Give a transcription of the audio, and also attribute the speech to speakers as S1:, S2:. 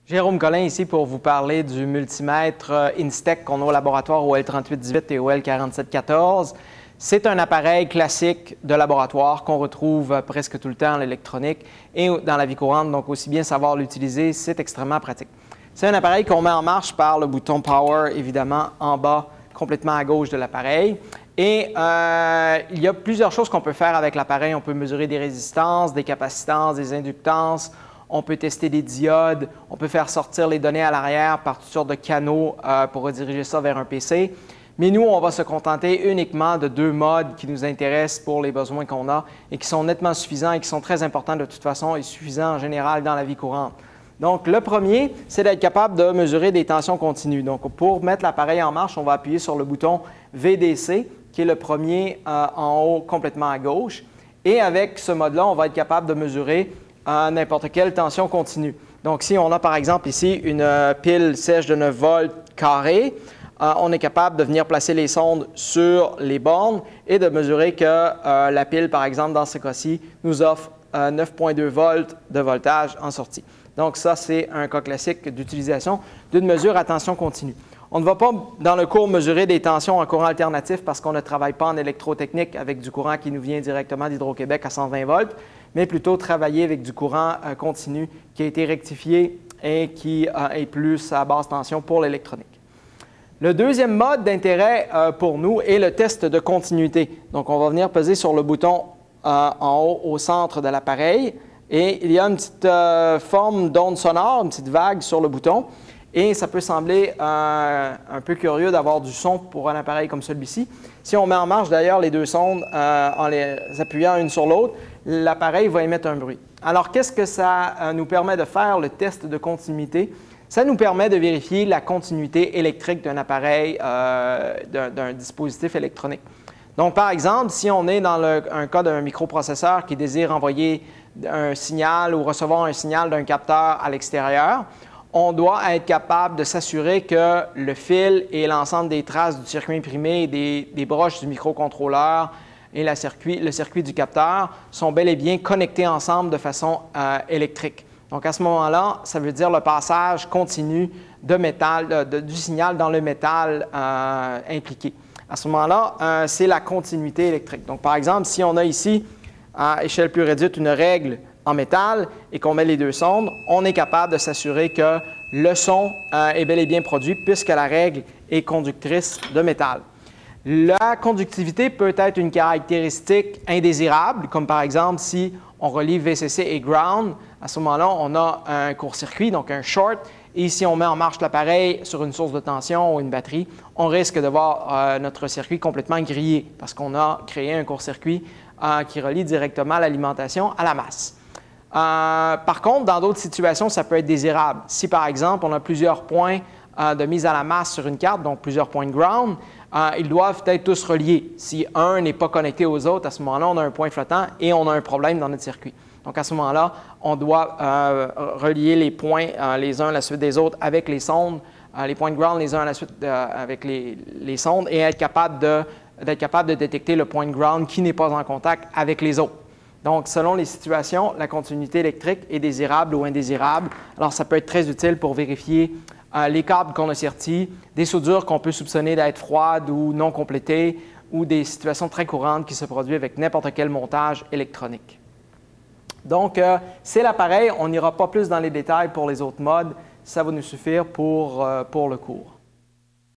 S1: Jérôme Collin ici pour vous parler du multimètre Instec qu'on a au laboratoire au L3818 et au L4714. C'est un appareil classique de laboratoire qu'on retrouve presque tout le temps en électronique et dans la vie courante, donc aussi bien savoir l'utiliser, c'est extrêmement pratique. C'est un appareil qu'on met en marche par le bouton Power, évidemment, en bas, complètement à gauche de l'appareil. Et il y a plusieurs choses qu'on peut faire avec l'appareil. On peut mesurer des résistances, des capacitances, des inductances. On peut tester des diodes. On peut faire sortir les données à l'arrière par toutes sortes de canaux pour rediriger ça vers un PC. Mais nous, on va se contenter uniquement de deux modes qui nous intéressent pour les besoins qu'on a et qui sont nettement suffisants et qui sont très importants de toute façon et suffisants en général dans la vie courante. Donc, le premier, c'est d'être capable de mesurer des tensions continues. Donc, pour mettre l'appareil en marche, on va appuyer sur le bouton VDC, qui est le premier en haut complètement à gauche. Et avec ce mode-là, on va être capable de mesurer n'importe quelle tension continue. Donc, si on a par exemple ici une pile sèche de 9 volts carré, on est capable de venir placer les sondes sur les bornes et de mesurer que la pile, par exemple, dans ce cas-ci, nous offre 9,2 volts de voltage en sortie. Donc, ça, c'est un cas classique d'utilisation d'une mesure à tension continue. On ne va pas, dans le cours, mesurer des tensions en courant alternatif parce qu'on ne travaille pas en électrotechnique avec du courant qui nous vient directement d'Hydro-Québec à 120 volts, mais plutôt travailler avec du courant continu qui a été rectifié et qui est plus à basse tension pour l'électronique. Le deuxième mode d'intérêt pour nous est le test de continuité. Donc, on va venir peser sur le bouton en haut au centre de l'appareil et il y a une petite forme d'onde sonore, une petite vague sur le bouton. Et ça peut sembler un peu curieux d'avoir du son pour un appareil comme celui-ci. Si on met en marche d'ailleurs les deux sondes en les appuyant une sur l'autre, l'appareil va émettre un bruit. Alors, qu'est-ce que ça nous permet de faire, le test de continuité? Ça nous permet de vérifier la continuité électrique d'un appareil, d'un dispositif électronique. Donc, par exemple, si on est dans un cas d'un microprocesseur qui désire envoyer un signal ou recevoir un signal d'un capteur à l'extérieur, on doit être capable de s'assurer que le fil et l'ensemble des traces du circuit imprimé, des broches du microcontrôleur et le circuit du capteur sont bel et bien connectés ensemble de façon électrique. Donc, à ce moment-là, ça veut dire le passage continu de métal, du signal dans le métal impliqué. À ce moment-là, c'est la continuité électrique. Donc, par exemple, si on a ici, à échelle plus réduite, une règle en métal et qu'on met les deux sondes, on est capable de s'assurer que le son est bel et bien produit puisque la règle est conductrice de métal. La conductivité peut être une caractéristique indésirable, comme par exemple si on relie VCC et ground, à ce moment-là, on a un court-circuit, donc un short, et si on met en marche l'appareil sur une source de tension ou une batterie, on risque de voir notre circuit complètement grillé parce qu'on a créé un court-circuit qui relie directement l'alimentation à la masse. Par contre, dans d'autres situations, ça peut être désirable. Si, par exemple, on a plusieurs points de mise à la masse sur une carte, donc plusieurs points de ground, ils doivent être tous reliés. Si un n'est pas connecté aux autres, à ce moment-là, on a un point flottant et on a un problème dans notre circuit. Donc, à ce moment-là, on doit relier les points les uns à la suite des autres avec les sondes, les points de ground les uns à la suite avec les sondes et être capable de détecter le point de ground qui n'est pas en contact avec les autres. Donc, selon les situations, la continuité électrique est désirable ou indésirable. Alors, ça peut être très utile pour vérifier les câbles qu'on a sertis, des soudures qu'on peut soupçonner d'être froides ou non complétées, ou des situations très courantes qui se produisent avec n'importe quel montage électronique. Donc, c'est l'appareil. On n'ira pas plus dans les détails pour les autres modes. Ça va nous suffire pour le cours.